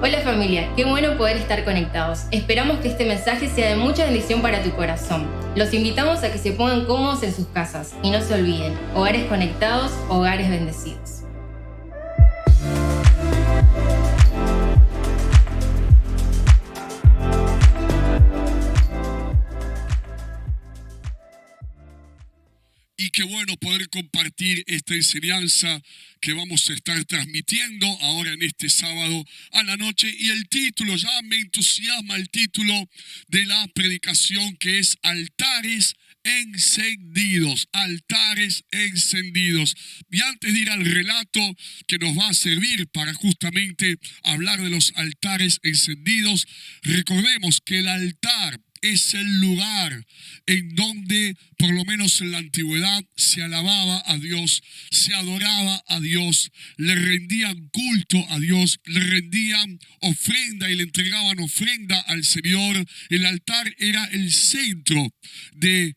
Hola familia, qué bueno poder estar conectados. Esperamos que este mensaje sea de mucha bendición para tu corazón. Los invitamos a que se pongan cómodos en sus casas y no se olviden, hogares conectados, hogares bendecidos. Y qué bueno poder compartir esta enseñanza que vamos a estar transmitiendo ahora en este sábado a la noche. Y el título, ya me entusiasma el título de la predicación, que es Altares Encendidos. Altares encendidos. Y antes de ir al relato que nos va a servir para justamente hablar de los altares encendidos, recordemos que el altar es el lugar en donde, por lo menos en la antigüedad, se alababa a Dios, se adoraba a Dios, le rendían culto a Dios, le rendían ofrenda y le entregaban ofrenda al Señor. El altar era el centro de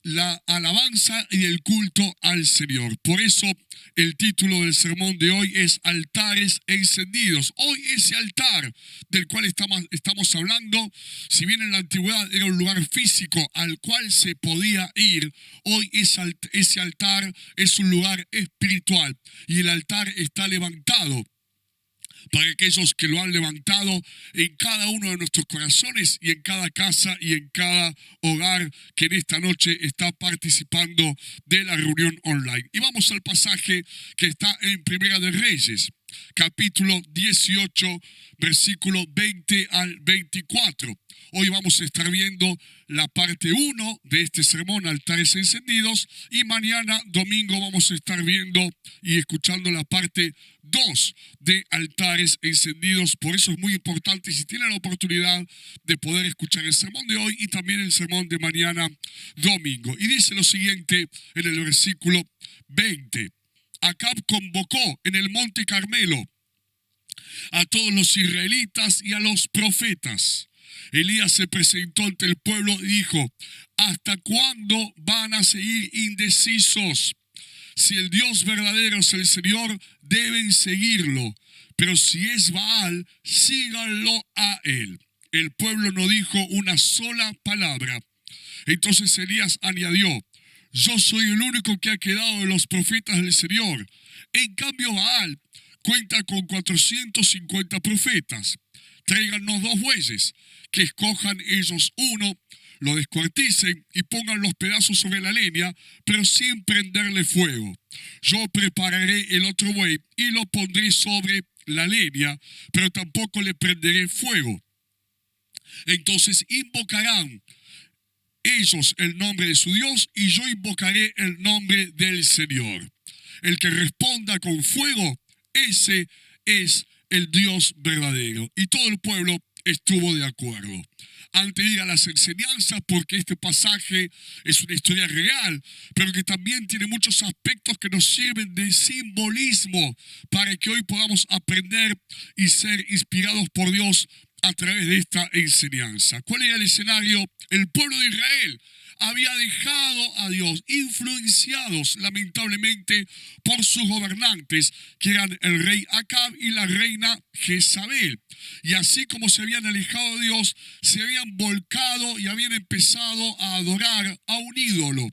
la alabanza y el culto al Señor. Por eso el título del sermón de hoy es Altares Encendidos. Hoy ese altar del cual estamos hablando, si bien en la antigüedad era un lugar físico al cual se podía ir, hoy ese altar es un lugar espiritual y el altar está levantado para aquellos que lo han levantado en cada uno de nuestros corazones y en cada casa y en cada hogar que en esta noche está participando de la reunión online. Y vamos al pasaje que está en Primera de Reyes, capítulo 18, versículo 20 al 24. Hoy vamos a estar viendo la parte 1 de este sermón, Altares Encendidos, y mañana, domingo, vamos a estar viendo y escuchando la parte 2 de Altares Encendidos. Por eso es muy importante, si tienen la oportunidad de poder escuchar el sermón de hoy y también el sermón de mañana, domingo. Y dice lo siguiente en el versículo 20. Acab convocó en el monte Carmelo a todos los israelitas y a los profetas. Elías se presentó ante el pueblo y dijo: ¿hasta cuándo van a seguir indecisos? Si el Dios verdadero es el Señor, deben seguirlo, pero si es Baal, síganlo a él. El pueblo no dijo una sola palabra. Entonces Elías añadió: yo soy el único que ha quedado de los profetas del Señor. En cambio, Baal cuenta con 450 profetas. Tráiganos 2 bueyes, que escojan ellos uno, lo descuarticen y pongan los pedazos sobre la leña, pero sin prenderle fuego. Yo prepararé el otro buey y lo pondré sobre la leña, pero tampoco le prenderé fuego. Entonces invocarán ellos el nombre de su Dios y yo invocaré el nombre del Señor. El que responda con fuego, ese es el Dios verdadero. Y todo el pueblo estuvo de acuerdo. Antes de ir a las enseñanzas, porque este pasaje es una historia real, pero que también tiene muchos aspectos que nos sirven de simbolismo para que hoy podamos aprender y ser inspirados por Dios a través de esta enseñanza. ¿Cuál era el escenario? El pueblo de Israel había dejado a Dios, influenciados lamentablemente por sus gobernantes, que eran el rey Acab y la reina Jezabel. Y así como se habían alejado de Dios, se habían volcado y habían empezado a adorar a un ídolo,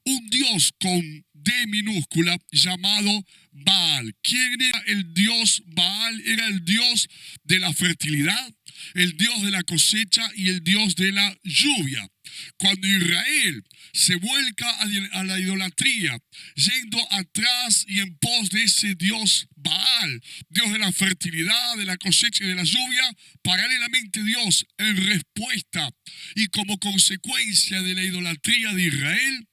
un dios con D minúscula llamado Baal. ¿Quién era el dios Baal? Era el dios de la fertilidad, el dios de la cosecha y el dios de la lluvia. Cuando Israel se vuelca a la idolatría, yendo atrás y en pos de ese dios Baal, dios de la fertilidad, de la cosecha y de la lluvia, paralelamente Dios, en respuesta y como consecuencia de la idolatría de Israel,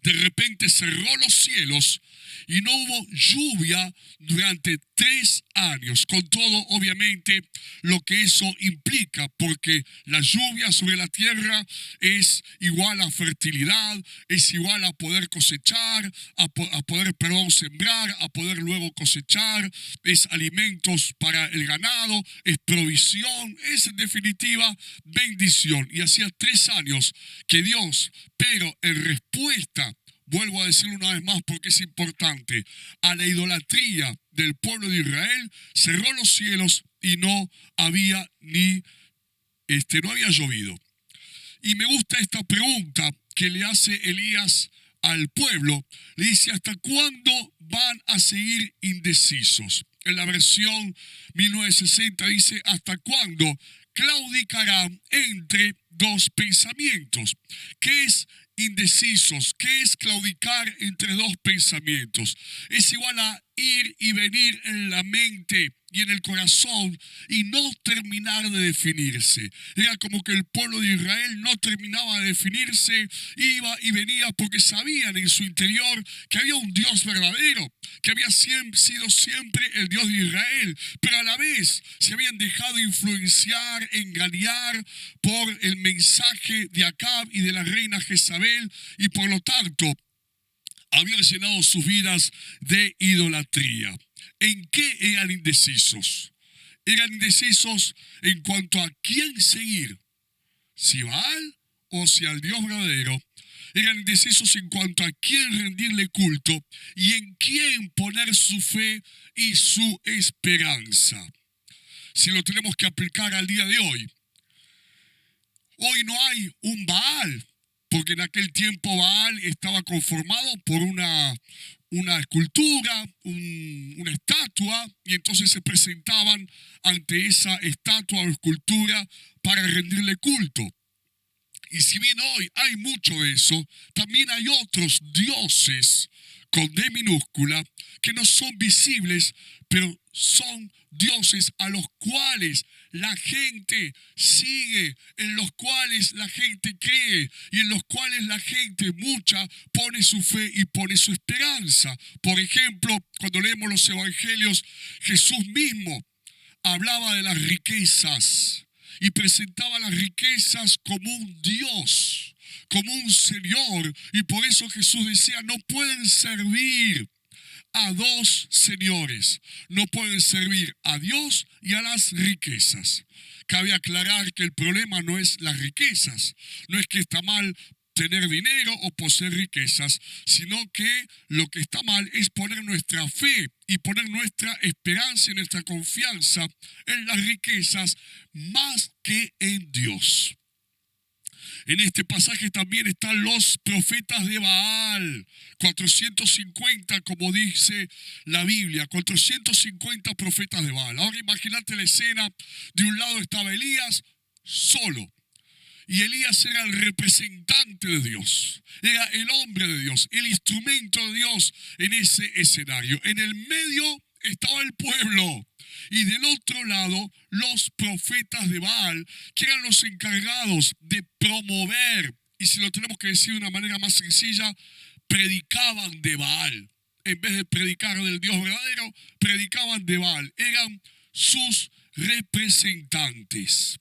de repente cerró los cielos y no hubo lluvia durante 3 años, con todo obviamente lo que eso implica, porque la lluvia sobre la tierra es igual a fertilidad, es igual a poder cosechar, a poder sembrar, a poder luego cosechar, es alimentos para el ganado, es provisión, es en definitiva bendición. Y hacía 3 años que Dios, pero en respuesta, vuelvo a decirlo una vez más porque es importante, a la idolatría del pueblo de Israel, cerró los cielos y no había no había llovido. Y me gusta esta pregunta que le hace Elías al pueblo. Le dice, ¿hasta cuándo van a seguir indecisos? En la versión 1960 dice, ¿hasta cuándo claudicarán entre dos pensamientos? ¿Qué es indecisos? ¿Qué es claudicar entre dos pensamientos? Es igual a ir y venir en la mente y en el corazón y no terminar de definirse. Era como que el pueblo de Israel no terminaba de definirse, iba y venía porque sabían en su interior que había un Dios verdadero, que había sido siempre el Dios de Israel, pero a la vez se habían dejado influenciar, engañar por el mensaje de Acab y de la reina Jezabel, y por lo tanto habían llenado sus vidas de idolatría. ¿En qué eran indecisos? Eran indecisos en cuanto a quién seguir, si Baal o si al Dios verdadero. Eran indecisos en cuanto a quién rendirle culto y en quién poner su fe y su esperanza. Si lo tenemos que aplicar al día de hoy, hoy no hay un Baal, porque en aquel tiempo Baal estaba conformado por una escultura, una estatua, y entonces se presentaban ante esa estatua o escultura para rendirle culto. Y si bien hoy hay mucho de eso, también hay otros dioses con D minúscula que no son visibles, pero son dioses a los cuales la gente sigue, en los cuales la gente cree y en los cuales la gente mucha pone su fe y pone su esperanza. Por ejemplo, cuando leemos los evangelios, Jesús mismo hablaba de las riquezas y presentaba las riquezas como un Dios, como un Señor, y por eso Jesús decía, no pueden servir a dos señores, no pueden servir a Dios y a las riquezas. Cabe aclarar que el problema no es las riquezas, no es que está mal tener dinero o poseer riquezas, sino que lo que está mal es poner nuestra fe y poner nuestra esperanza y nuestra confianza en las riquezas más que en Dios. En este pasaje también están los profetas de Baal, 450, como dice la Biblia, 450 profetas de Baal. Ahora imagínate la escena, de un lado estaba Elías solo, y Elías era el representante de Dios, era el hombre de Dios, el instrumento de Dios en ese escenario. En el medio estaba el pueblo y del otro lado los profetas de Baal, que eran los encargados de promover, y si lo tenemos que decir de una manera más sencilla, predicaban de Baal. En vez de predicar del Dios verdadero, predicaban de Baal. Eran sus representantes.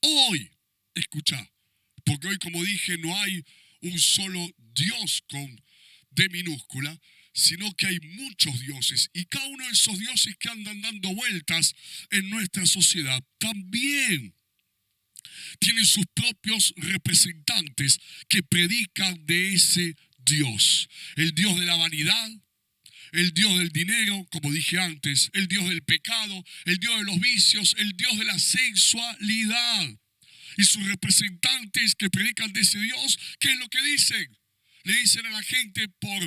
Hoy, escucha, porque hoy, como dije, no hay un solo Dios con D minúscula, sino que hay muchos dioses, y cada uno de esos dioses que andan dando vueltas en nuestra sociedad también tienen sus propios representantes que predican de ese Dios. El Dios de la vanidad, el Dios del dinero, como dije antes, el Dios del pecado, el Dios de los vicios, el Dios de la sensualidad. Y sus representantes que predican de ese Dios, ¿qué es lo que dicen? Le dicen a la gente por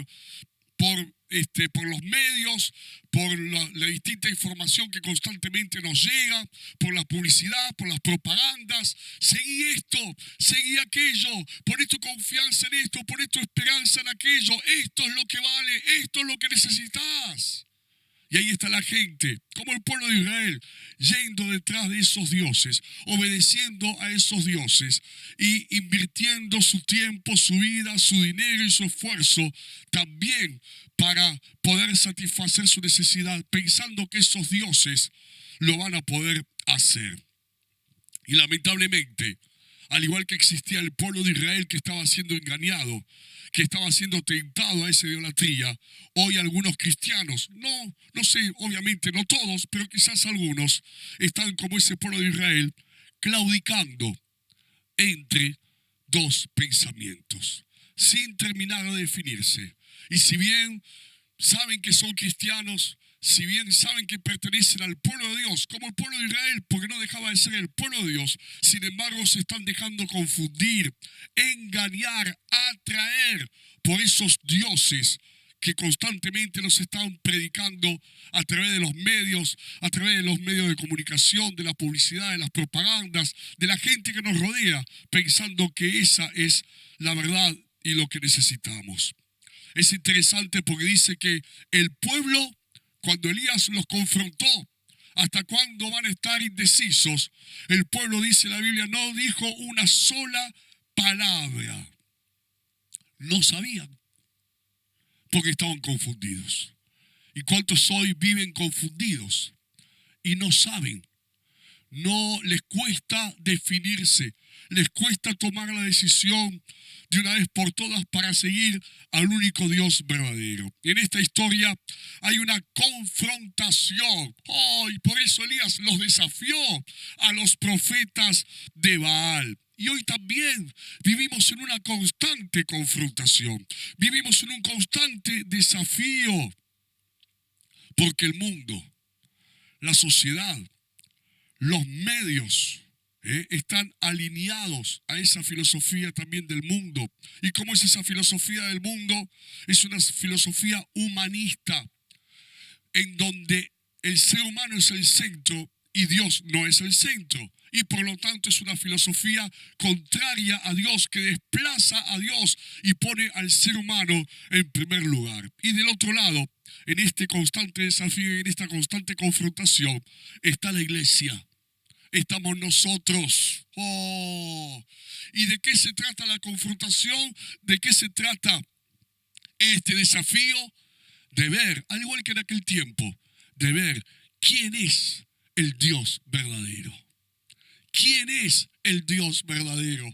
los medios, por la distinta información que constantemente nos llega, por la publicidad, por las propagandas: seguí esto, seguí aquello, poné tu confianza en esto, poné tu esperanza en aquello, esto es lo que vale, esto es lo que necesitas. Y ahí está la gente, como el pueblo de Israel, yendo detrás de esos dioses, obedeciendo a esos dioses y invirtiendo su tiempo, su vida, su dinero y su esfuerzo también para poder satisfacer su necesidad, pensando que esos dioses lo van a poder hacer. Y lamentablemente, al igual que existía el pueblo de Israel que estaba siendo engañado, que estaba siendo tentado a esa idolatría, hoy algunos cristianos, no sé, obviamente no todos, pero quizás algunos, están como ese pueblo de Israel, claudicando entre dos pensamientos, sin terminar de definirse. Y si bien saben que son cristianos, si bien saben que pertenecen al pueblo de Dios, como el pueblo de Israel, porque no dejaba de ser el pueblo de Dios, sin embargo se están dejando confundir, engañar, atraer por esos dioses que constantemente nos están predicando a través de los medios, a través de los medios de comunicación, de la publicidad, de las propagandas, de la gente que nos rodea, pensando que esa es la verdad y lo que necesitamos. Es interesante porque dice que el pueblo, cuando Elías los confrontó, ¿hasta cuándo van a estar indecisos? El pueblo, dice la Biblia, no dijo una sola palabra. No sabían, porque estaban confundidos. ¿Y cuántos hoy viven confundidos y no saben? No les cuesta definirse, les cuesta tomar la decisión de una vez por todas para seguir al único Dios verdadero. Y en esta historia hay una confrontación. Y por eso Elías los desafió a los profetas de Baal. Y hoy también vivimos en una constante confrontación. Vivimos en un constante desafío. Porque el mundo, la sociedad, los medios están alineados a esa filosofía también del mundo. ¿Y cómo es esa filosofía del mundo? Es una filosofía humanista, en donde el ser humano es el centro y Dios no es el centro. Y por lo tanto es una filosofía contraria a Dios, que desplaza a Dios y pone al ser humano en primer lugar. Y del otro lado, en este constante desafío y en esta constante confrontación, está la iglesia. Estamos nosotros. ¿Y de qué se trata la confrontación? ¿De qué se trata este desafío? De ver, al igual que en aquel tiempo, de ver quién es el Dios verdadero. ¿Quién es el Dios verdadero?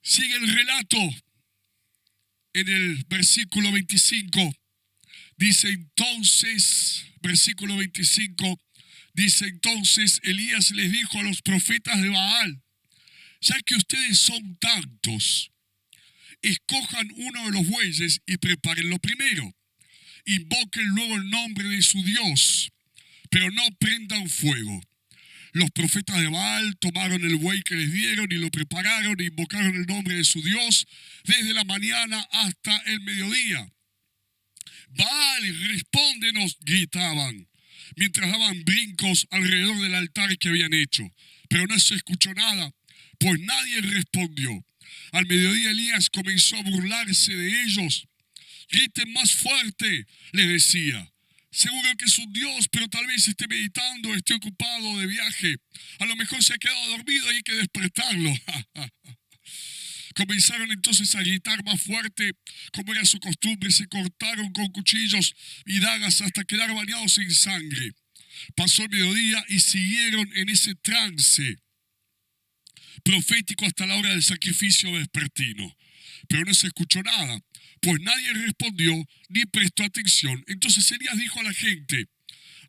Sigue el relato en el versículo 25. Dice entonces, versículo 25, dice entonces Elías les dijo a los profetas de Baal: ya que ustedes son tantos, escojan uno de los bueyes y prepárenlo primero. Invoquen luego el nombre de su Dios, pero no prendan fuego. Los profetas de Baal tomaron el buey que les dieron y lo prepararon e invocaron el nombre de su Dios desde la mañana hasta el mediodía. Baal, respóndenos, gritaban, mientras daban brincos alrededor del altar que habían hecho. Pero no se escuchó nada, pues nadie respondió. Al mediodía Elías comenzó a burlarse de ellos. Griten más fuerte, les decía. Seguro que es un Dios, pero tal vez esté meditando, esté ocupado de viaje. A lo mejor se ha quedado dormido y hay que despertarlo. Comenzaron entonces a gritar más fuerte, como era su costumbre. Se cortaron con cuchillos y dagas hasta quedar bañados en sangre. Pasó el mediodía y siguieron en ese trance profético hasta la hora del sacrificio vespertino. Pero no se escuchó nada, pues nadie respondió ni prestó atención. Entonces Elías dijo a la gente: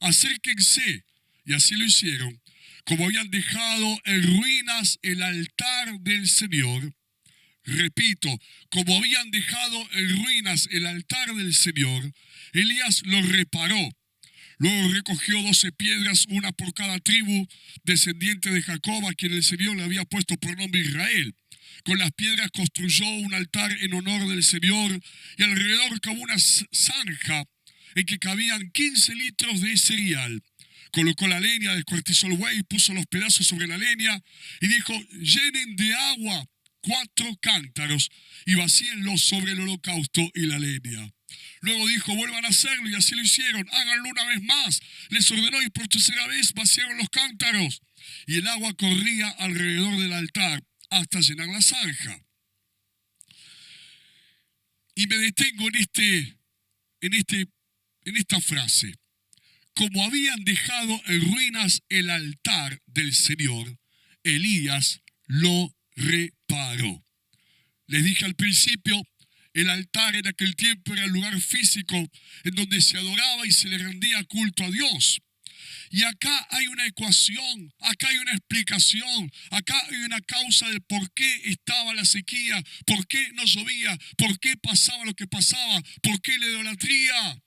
acérquense. Y así lo hicieron. Como habían dejado en ruinas el altar del Señor, repito, como habían dejado en ruinas el altar del Señor, Elías lo reparó. Luego recogió 12 piedras, una por cada tribu descendiente de Jacob, a quien el Señor le había puesto por nombre Israel. Con las piedras construyó un altar en honor del Señor y alrededor cavó una zanja en que cabían 15 litros de cereal. Colocó la leña, descuartizó el buey, puso los pedazos sobre la leña y dijo: llenen de agua 4 cántaros y vacíenlos sobre el holocausto y la leña. Luego dijo: vuelvan a hacerlo, y así lo hicieron. Háganlo una vez más. Les ordenó y por tercera vez vaciaron los cántaros. Y el agua corría alrededor del altar hasta llenar la zanja. Y me detengo en esta frase. Como habían dejado en ruinas el altar del Señor, Elías lo reparó. Les dije al principio, el altar en aquel tiempo era el lugar físico en donde se adoraba y se le rendía culto a Dios. Y acá hay una ecuación, acá hay una explicación, acá hay una causa del por qué estaba la sequía, por qué no llovía, por qué pasaba lo que pasaba, por qué la idolatría.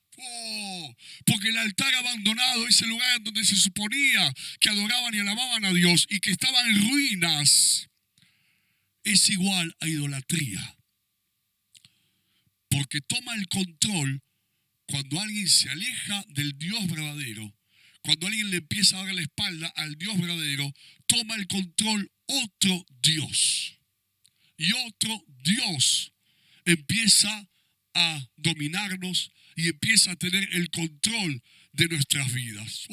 Porque el altar abandonado, ese lugar donde se suponía que adoraban y alababan a Dios y que estaba en ruinas, es igual a idolatría. Porque toma el control cuando alguien se aleja del Dios verdadero, cuando alguien le empieza a dar la espalda al Dios verdadero, toma el control otro Dios. Y otro Dios empieza a dominarnos y empieza a tener el control de nuestras vidas.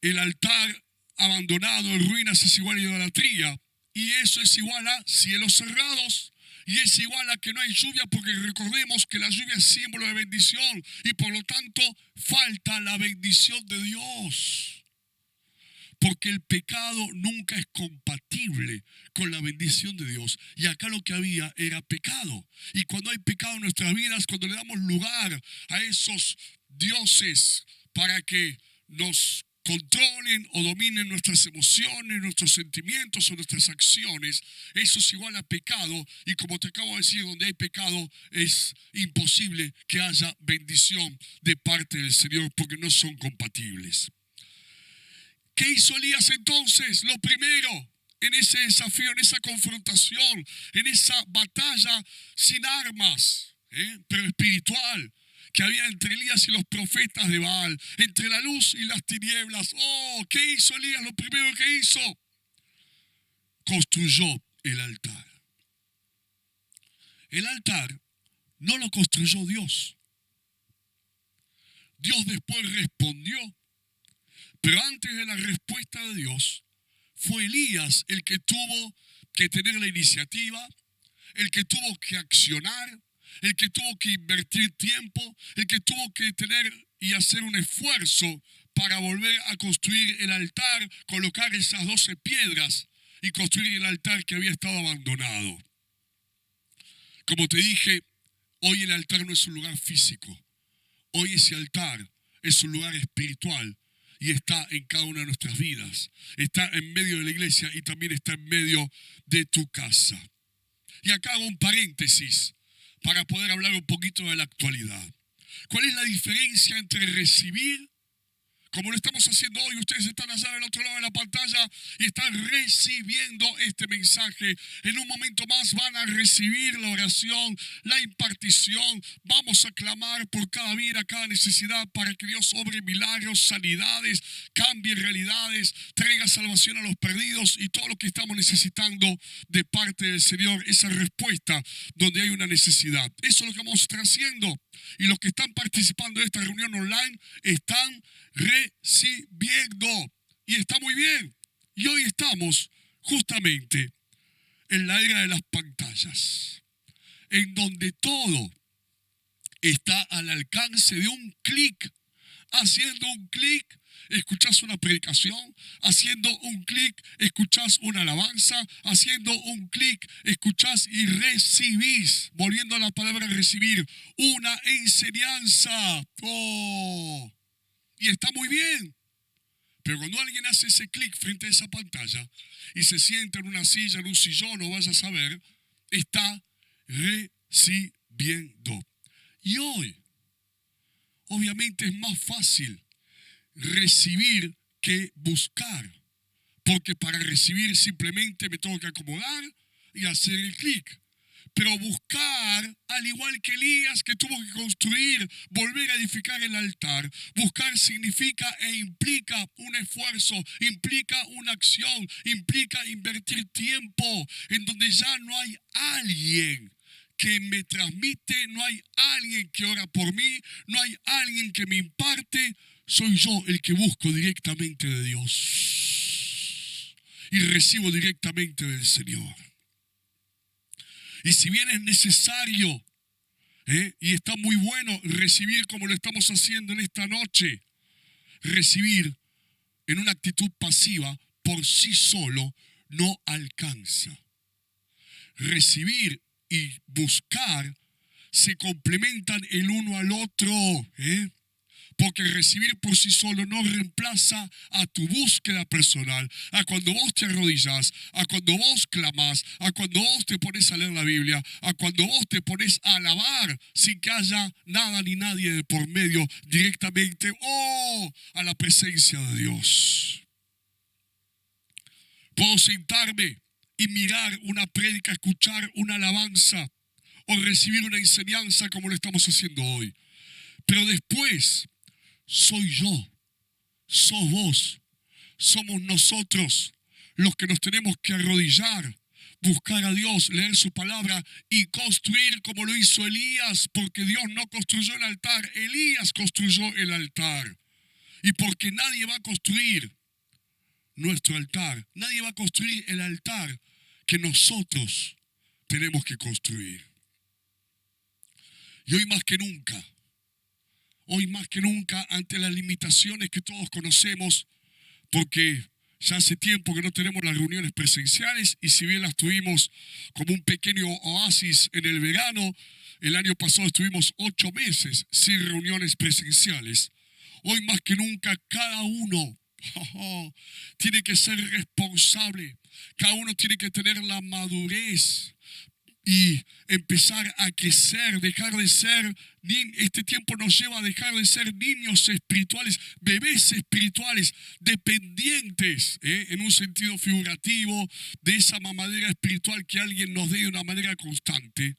El altar abandonado en ruinas es igual a idolatría, y eso es igual a cielos cerrados. Y es igual a que no hay lluvia, porque recordemos que la lluvia es símbolo de bendición y por lo tanto falta la bendición de Dios. Porque el pecado nunca es compatible con la bendición de Dios. Y acá lo que había era pecado. Y cuando hay pecado en nuestras vidas, cuando le damos lugar a esos dioses para que nos controlen o dominen nuestras emociones, nuestros sentimientos o nuestras acciones, eso es igual a pecado. Y como te acabo de decir, donde hay pecado es imposible que haya bendición de parte del Señor, porque no son compatibles. ¿Qué hizo Elías entonces? Lo primero, en ese desafío, en esa confrontación, en esa batalla sin armas, pero espiritual, que había entre Elías y los profetas de Baal, entre la luz y las tinieblas. ¿Qué hizo Elías? Lo primero que hizo, construyó el altar. El altar no lo construyó Dios. Dios después respondió, pero antes de la respuesta de Dios, fue Elías el que tuvo que tener la iniciativa, el que tuvo que accionar, el que tuvo que invertir tiempo, el que tuvo que tener y hacer un esfuerzo para volver a construir el altar, colocar esas 12 piedras y construir el altar que había estado abandonado. Como te dije, hoy el altar no es un lugar físico. Hoy ese altar es un lugar espiritual y está en cada una de nuestras vidas. Está en medio de la iglesia y también está en medio de tu casa. Y acá hago un paréntesis para poder hablar un poquito de la actualidad. ¿Cuál es la diferencia entre recibir, como lo estamos haciendo hoy? Ustedes están allá del otro lado de la pantalla y están recibiendo este mensaje. En un momento más van a recibir la oración, la impartición. Vamos a clamar por cada vida, cada necesidad, para que Dios obre milagros, sanidades, cambie realidades, traiga salvación a los perdidos y todo lo que estamos necesitando de parte del Señor. Esa respuesta donde hay una necesidad. Eso es lo que vamos a estar haciendo. Y los que están participando de esta reunión online están recibiendo. Y está muy bien. Y hoy estamos justamente en la era de las pantallas, en donde todo está al alcance de un clic. Haciendo un clic, escuchás una predicación. Haciendo un clic, escuchás una alabanza. Haciendo un clic, escuchás y recibís. Volviendo a la palabra recibir, una enseñanza. Y está muy bien. Pero cuando alguien hace ese clic frente a esa pantalla y se sienta en una silla, en un sillón o vaya a saber, está recibiendo. Y hoy, obviamente es más fácil recibir que buscar. Porque para recibir simplemente me tengo que acomodar y hacer el clic. Pero buscar, al igual que Elías, que tuvo que construir, volver a edificar el altar, buscar significa e implica un esfuerzo, implica una acción, implica invertir tiempo, en donde ya no hay alguien que me transmite, no hay alguien que ora por mí, no hay alguien que me imparte. Soy yo el que busco directamente de Dios y recibo directamente del Señor. Y si bien es necesario, y está muy bueno recibir como lo estamos haciendo en esta noche, recibir en una actitud pasiva por sí solo no alcanza. Recibir y buscar se complementan el uno al otro, porque recibir por sí solo no reemplaza a tu búsqueda personal, a cuando vos te arrodillás, a cuando vos clamás, a cuando vos te pones a leer la Biblia, a cuando vos te pones a alabar sin que haya nada ni nadie de por medio, directamente a la presencia de Dios. Puedo sentarme y mirar una prédica, escuchar una alabanza o recibir una enseñanza como lo estamos haciendo hoy. Pero después soy yo, sos vos, somos nosotros los que nos tenemos que arrodillar, buscar a Dios, leer su palabra y construir como lo hizo Elías, porque Dios no construyó el altar, Elías construyó el altar. Y porque nadie va a construir nuestro altar, nadie va a construir el altar que nosotros tenemos que construir. Y hoy más que nunca, ante las limitaciones que todos conocemos, porque ya hace tiempo que no tenemos las reuniones presenciales, y si bien las tuvimos como un pequeño oasis en el verano, el año pasado estuvimos 8 meses sin reuniones presenciales. Hoy más que nunca cada uno tiene que ser responsable, cada uno tiene que tener la madurez y empezar a crecer, dejar de ser, este tiempo nos lleva a dejar de ser niños espirituales, bebés espirituales, dependientes, en un sentido figurativo, de esa mamadera espiritual que alguien nos dé de una manera constante,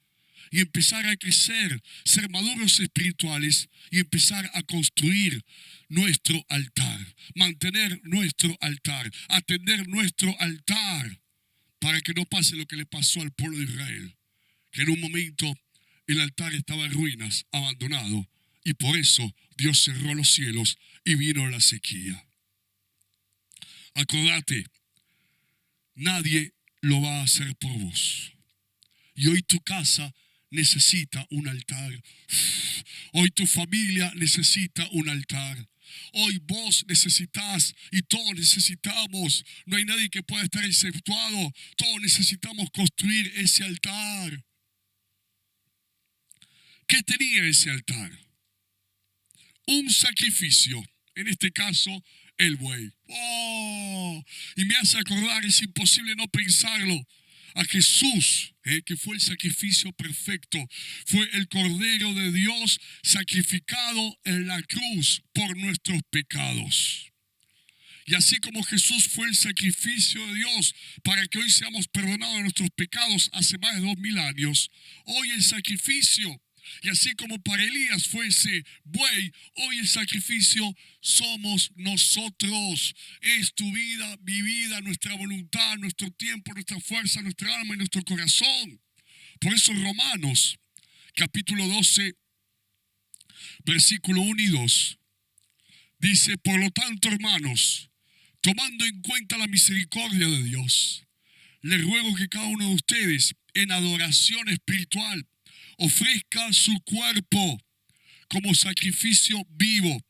y empezar a crecer, ser maduros espirituales y empezar a construir nuestro altar, mantener nuestro altar, atender nuestro altar, para que no pase lo que le pasó al pueblo de Israel, que en un momento el altar estaba en ruinas, abandonado, y por eso Dios cerró los cielos y vino la sequía. Acordate, nadie lo va a hacer por vos. Y hoy tu casa necesita un altar. Hoy tu familia necesita un altar. Hoy vos necesitas y todos necesitamos. No hay nadie que pueda estar exceptuado. Todos necesitamos construir ese altar. ¿Qué tenía ese altar? Un sacrificio. En este caso, el buey. Y me hace acordar, es imposible no pensarlo, a Jesús, que fue el sacrificio perfecto, fue el Cordero de Dios sacrificado en la cruz por nuestros pecados. Y así como Jesús fue el sacrificio de Dios para que hoy seamos perdonados de nuestros pecados hace más de 2000 años, hoy el sacrificio, y así como para Elías fue ese buey, hoy el sacrificio somos nosotros. Es tu vida, mi vida, nuestra voluntad, nuestro tiempo, nuestra fuerza, nuestra alma y nuestro corazón. Por eso Romanos, capítulo 12, versículo 1 y 2, dice: por lo tanto, hermanos, tomando en cuenta la misericordia de Dios, les ruego que cada uno de ustedes, en adoración espiritual, ofrezca su cuerpo como sacrificio vivo,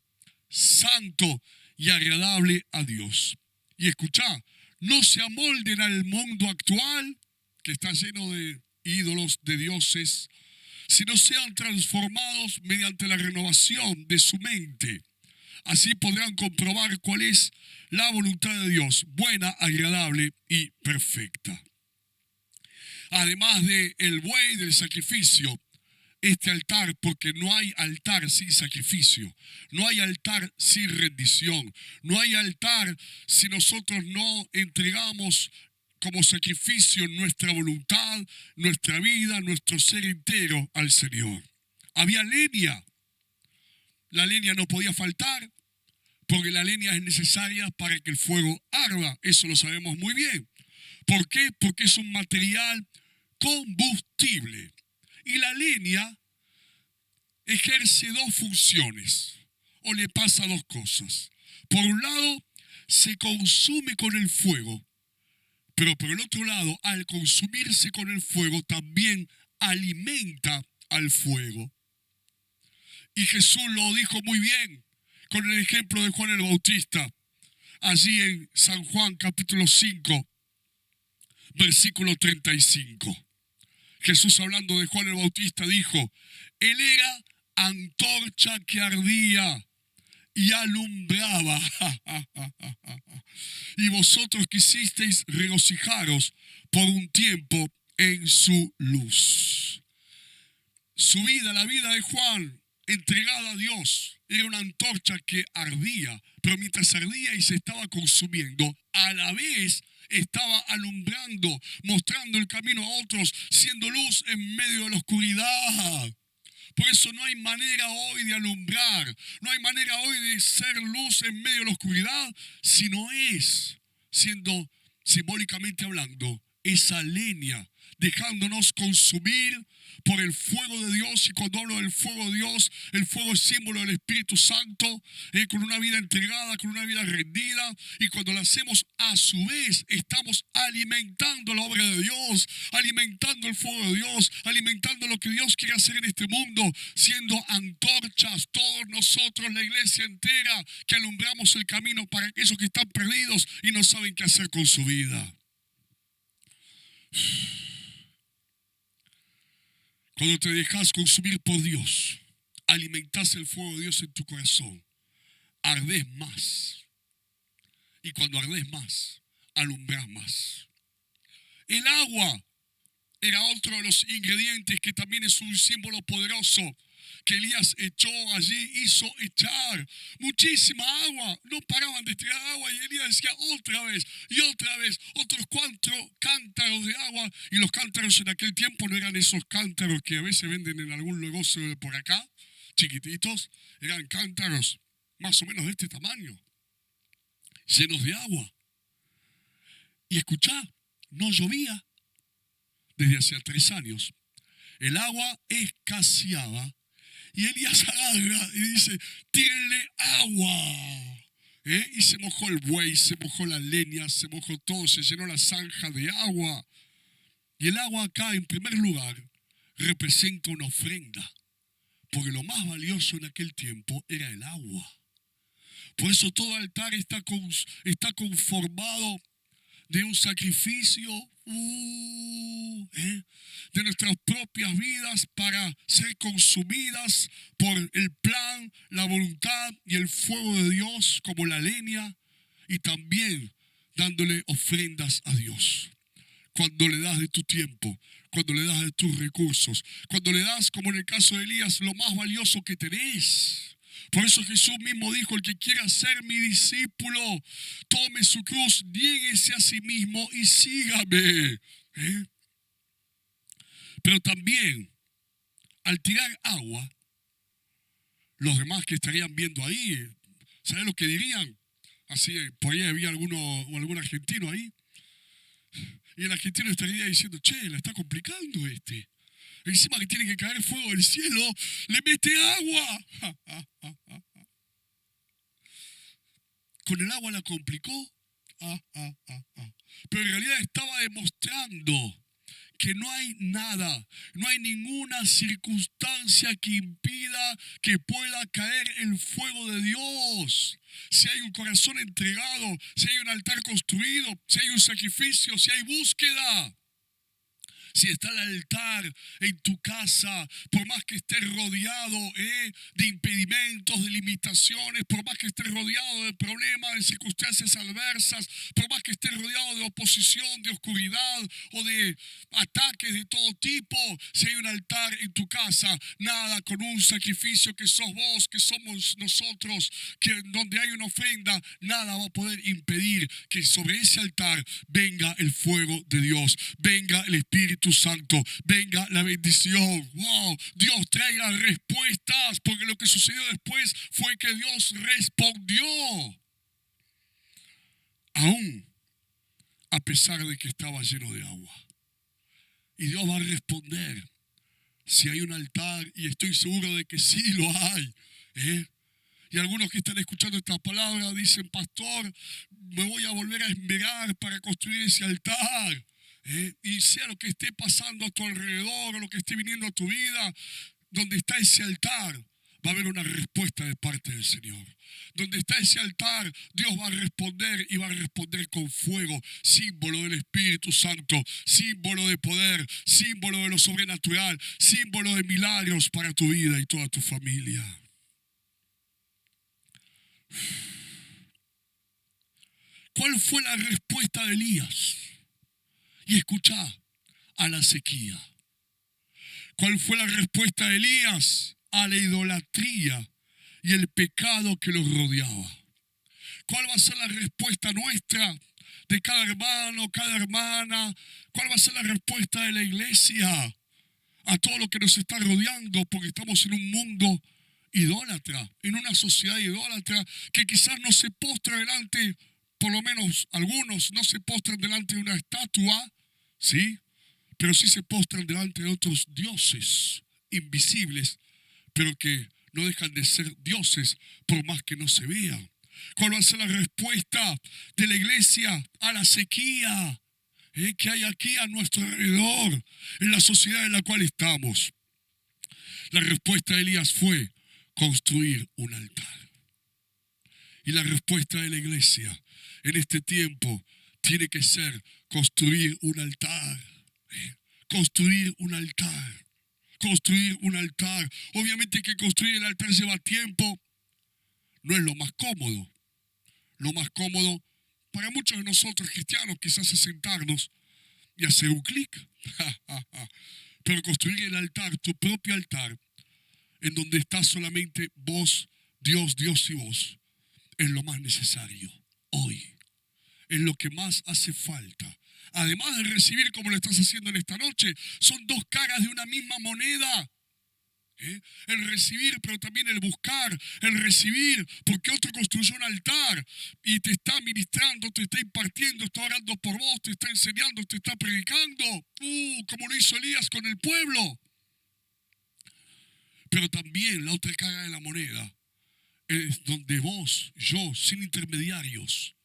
santo y agradable a Dios. Y escuchá, no se amolden al mundo actual, que está lleno de ídolos, de dioses, sino sean transformados mediante la renovación de su mente. Así podrán comprobar cuál es la voluntad de Dios, buena, agradable y perfecta. Además del buey, del sacrificio, este altar, porque no hay altar sin sacrificio, no hay altar sin rendición, no hay altar si nosotros no entregamos como sacrificio nuestra voluntad, nuestra vida, nuestro ser entero al Señor. Había leña, la leña no podía faltar, porque la leña es necesaria para que el fuego arda, eso lo sabemos muy bien. ¿Por qué? Porque es un material combustible. Y la leña ejerce dos funciones, o le pasa dos cosas. Por un lado, se consume con el fuego, pero por el otro lado, al consumirse con el fuego, también alimenta al fuego. Y Jesús lo dijo muy bien con el ejemplo de Juan el Bautista, allí en San Juan capítulo 5, versículo 35. Jesús, hablando de Juan el Bautista, dijo: él era antorcha que ardía, y alumbraba. Y vosotros quisisteis regocijaros por un tiempo en su luz. Su vida, la vida de Juan, entregada a Dios, era una antorcha que ardía, pero mientras ardía y se estaba consumiendo, a la vez estaba alumbrando, mostrando el camino a otros, siendo luz en medio de la oscuridad. Por eso no hay manera hoy de alumbrar, no hay manera hoy de ser luz en medio de la oscuridad, si no es, siendo simbólicamente hablando, esa leña, dejándonos consumir por el fuego de Dios. Y cuando hablo del fuego de Dios, el fuego es símbolo del Espíritu Santo, con una vida entregada, con una vida rendida. Y cuando lo hacemos, a su vez estamos alimentando la obra de Dios, alimentando el fuego de Dios, alimentando lo que Dios quiere hacer en este mundo, siendo antorchas, todos nosotros, la iglesia entera, que alumbramos el camino para aquellos que están perdidos y no saben qué hacer con su vida. Cuando te dejas consumir por Dios, alimentas el fuego de Dios en tu corazón, ardés más. Y cuando ardés más, alumbras más. El agua era otro de los ingredientes que también es un símbolo poderoso que Elías echó allí, hizo echar muchísima agua. No paraban de tirar agua y Elías decía otra vez y otra vez, otros 4 cántaros de agua. Y los cántaros en aquel tiempo no eran esos cántaros que a veces venden en algún negocio de por acá, chiquititos. Eran cántaros más o menos de este tamaño, llenos de agua. Y escuchá, no llovía desde hacía 3 años. El agua escaseaba. Y Elías agarra y dice, tírenle agua. Y se mojó el buey, se mojó la leña, se mojó todo, se llenó la zanja de agua. Y el agua acá, en primer lugar, representa una ofrenda. Porque lo más valioso en aquel tiempo era el agua. Por eso todo altar está conformado de un sacrificio de nuestras propias vidas para ser consumidas por el plan, la voluntad y el fuego de Dios como la leña, y también dándole ofrendas a Dios. Cuando le das de tu tiempo, cuando le das de tus recursos, cuando le das, como en el caso de Elías, lo más valioso que tenés. Por eso Jesús mismo dijo, el que quiera ser mi discípulo, tome su cruz, niéguese a sí mismo y sígame. Pero también, al tirar agua, los demás que estarían viendo ahí, ¿sabes lo que dirían? Así, por ahí había algún argentino ahí. Y el argentino estaría diciendo, che, la está complicando este. Encima que tiene que caer fuego del cielo, le mete agua. Con el agua la complicó. Pero en realidad estaba demostrando que no hay nada, no hay ninguna circunstancia que impida que pueda caer el fuego de Dios. Si hay un corazón entregado, si hay un altar construido, si hay un sacrificio, si hay búsqueda. Si está el altar en tu casa, por más que estés rodeado de impedimentos, de limitaciones, por más que estés rodeado de problemas, de circunstancias adversas, por más que estés rodeado de oposición, de oscuridad o de ataques de todo tipo, si hay un altar en tu casa, nada con un sacrificio que sos vos, que somos nosotros, que donde hay una ofrenda, nada va a poder impedir que sobre ese altar venga el fuego de Dios, venga el Espíritu Santo, venga la bendición. Wow, Dios traiga respuestas, porque lo que sucedió después fue que Dios respondió, aún a pesar de que estaba lleno de agua. Y Dios va a responder si hay un altar, y estoy seguro de que sí lo hay. Y algunos que están escuchando esta palabra dicen, pastor, me voy a volver a esmerar para construir ese altar. Y sea lo que esté pasando a tu alrededor o lo que esté viniendo a tu vida, donde está ese altar, va a haber una respuesta de parte del Señor. Donde está ese altar, Dios va a responder, y va a responder con fuego, símbolo del Espíritu Santo, símbolo de poder, símbolo de lo sobrenatural, símbolo de milagros para tu vida y toda tu familia. ¿Cuál fue la respuesta de Elías? Y escuchá, a la sequía. ¿Cuál fue la respuesta de Elías? A la idolatría y el pecado que los rodeaba. ¿Cuál va a ser la respuesta nuestra, de cada hermano, cada hermana? ¿Cuál va a ser la respuesta de la iglesia a todo lo que nos está rodeando? Porque estamos en un mundo idólatra, en una sociedad idólatra que quizás no se postra delante, por lo menos algunos no se postran delante de una estatua, ¿sí? Pero sí se postran delante de otros dioses invisibles, pero que no dejan de ser dioses por más que no se vean. ¿Cuál va a ser la respuesta de la iglesia a la sequía que hay aquí a nuestro alrededor, en la sociedad en la cual estamos? La respuesta de Elías fue construir un altar. Y la respuesta de la iglesia en este tiempo tiene que ser construir un altar. Construir un altar. Construir un altar. Obviamente que construir el altar lleva tiempo. No es lo más cómodo. Lo más cómodo para muchos de nosotros cristianos quizás es sentarnos y hacer un clic. Pero construir el altar, tu propio altar, en donde estás solamente vos, Dios y vos, es lo más necesario hoy. Es lo que más hace falta. Además de recibir como lo estás haciendo en esta noche, son dos caras de una misma moneda. El recibir, pero también el buscar. El recibir, porque otro construyó un altar y te está ministrando, te está impartiendo, está orando por vos, te está enseñando, te está predicando. Como lo hizo Elías con el pueblo. Pero también la otra cara de la moneda es donde vos, yo, sin intermediarios,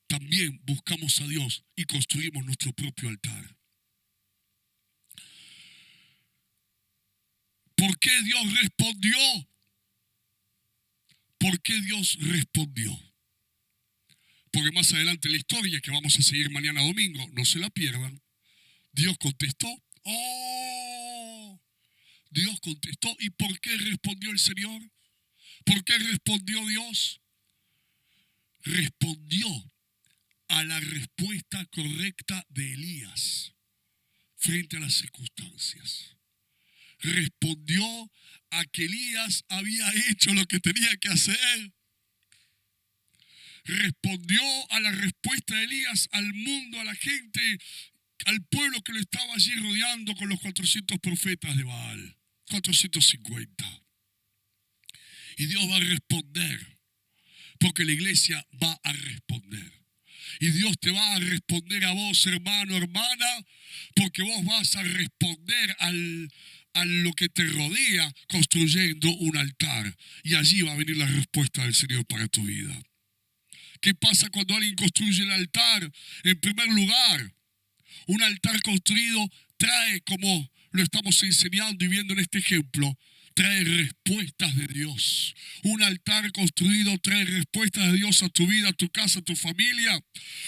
también buscamos a Dios y construimos nuestro propio altar. ¿Por qué Dios respondió? ¿Por qué Dios respondió? Porque más adelante en la historia, que vamos a seguir mañana domingo, no se la pierdan, Dios contestó. Dios contestó. ¿Y por qué respondió el Señor? ¿Por qué respondió Dios? Respondió a la respuesta correcta de Elías frente a las circunstancias. Respondió a que Elías había hecho lo que tenía que hacer. Respondió a la respuesta de Elías al mundo, a la gente, al pueblo que lo estaba allí rodeando con los 400 profetas de Baal, 450. Y Dios va a responder, porque la iglesia va a responder. Y Dios te va a responder a vos, hermano, hermana, porque vos vas a responder a lo que te rodea construyendo un altar. Y allí va a venir la respuesta del Señor para tu vida. ¿Qué pasa cuando alguien construye el altar? En primer lugar, un altar construido trae, como lo estamos enseñando y viendo en este ejemplo, trae respuestas de Dios. Un altar construido trae respuestas de Dios a tu vida, a tu casa, a tu familia.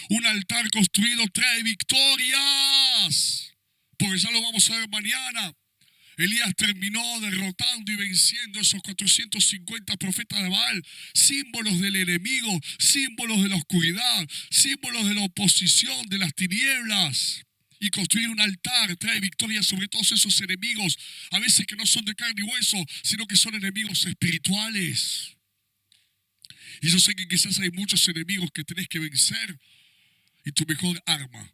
Un altar construido trae victorias. Porque ya lo vamos a ver mañana. Elías terminó derrotando y venciendo a esos 450 profetas de Baal, símbolos del enemigo, símbolos de la oscuridad, símbolos de la oposición, de las tinieblas. Y construir un altar trae victoria sobre todos esos enemigos, a veces que no son de carne y hueso, sino que son enemigos espirituales. Y yo sé que quizás hay muchos enemigos que tenés que vencer, y tu mejor arma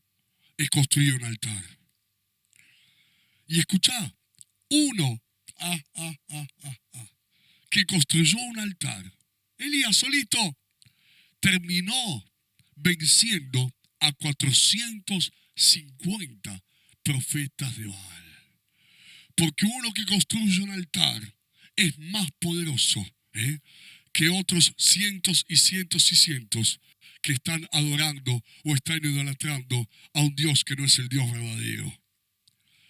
es construir un altar. Y escuchá, uno que construyó un altar, Elías solito, terminó venciendo a 450 profetas de Baal. Porque uno que construye un altar es más poderoso que otros cientos y cientos y cientos que están adorando o están idolatrando a un Dios que no es el Dios verdadero.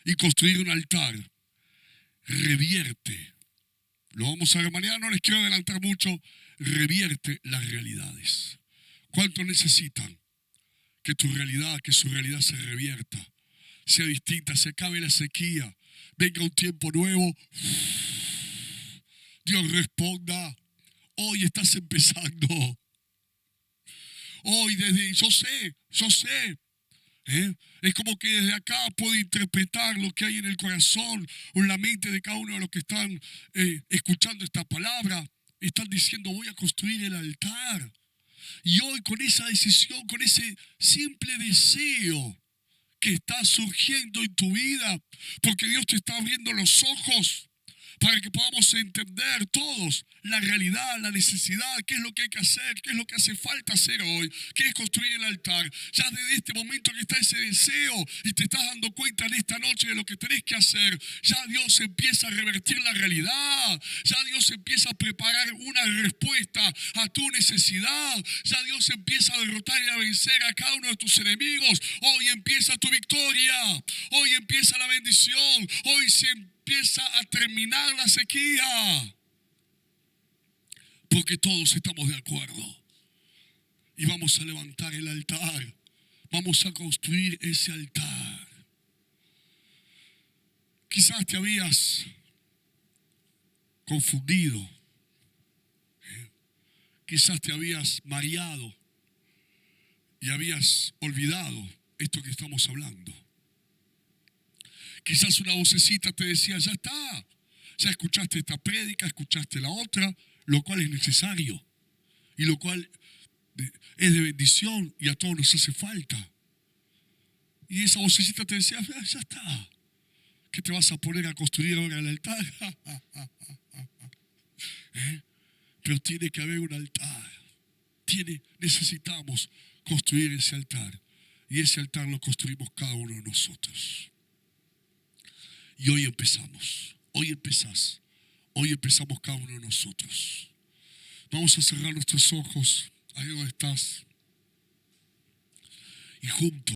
Y construir un altar revierte, lo vamos a ver mañana, no les quiero adelantar mucho, revierte las realidades. ¿Cuántos necesitan que tu realidad, que su realidad se revierta, sea distinta, se acabe la sequía, venga un tiempo nuevo, Dios responda? hoy estás empezando. Hoy yo sé. Es como que desde acá puedo interpretar lo que hay en el corazón o en la mente de cada uno de los que están escuchando esta palabra. Están diciendo, voy a construir el altar. Y hoy con esa decisión, con ese simple deseo que está surgiendo en tu vida, porque Dios te está abriendo los ojos para que podamos entender todos la realidad, la necesidad, qué es lo que hay que hacer, qué es lo que hace falta hacer hoy, qué es construir el altar. Ya desde este momento que está ese deseo y te estás dando cuenta en esta noche de lo que tenés que hacer, ya Dios empieza a revertir la realidad, ya Dios empieza a preparar una respuesta a tu necesidad, ya Dios empieza a derrotar y a vencer a cada uno de tus enemigos. Hoy empieza tu victoria, hoy empieza la bendición, hoy se empieza a terminar la sequía. Porque todos estamos de acuerdo. Y vamos a levantar el altar. Vamos a construir ese altar. Quizás te habías confundido. Quizás te habías mareado. Y habías olvidado esto que estamos hablando. Quizás una vocecita te decía, ya está, ya escuchaste esta prédica, escuchaste la otra, lo cual es necesario y lo cual es de bendición y a todos nos hace falta. Y esa vocecita te decía, ya está, ¿qué te vas a poner a construir ahora el altar? Pero tiene que haber un altar, necesitamos construir ese altar y ese altar lo construimos cada uno de nosotros. Y hoy empezamos, hoy empezamos cada uno de nosotros. Vamos a cerrar nuestros ojos, ahí donde estás. Y juntos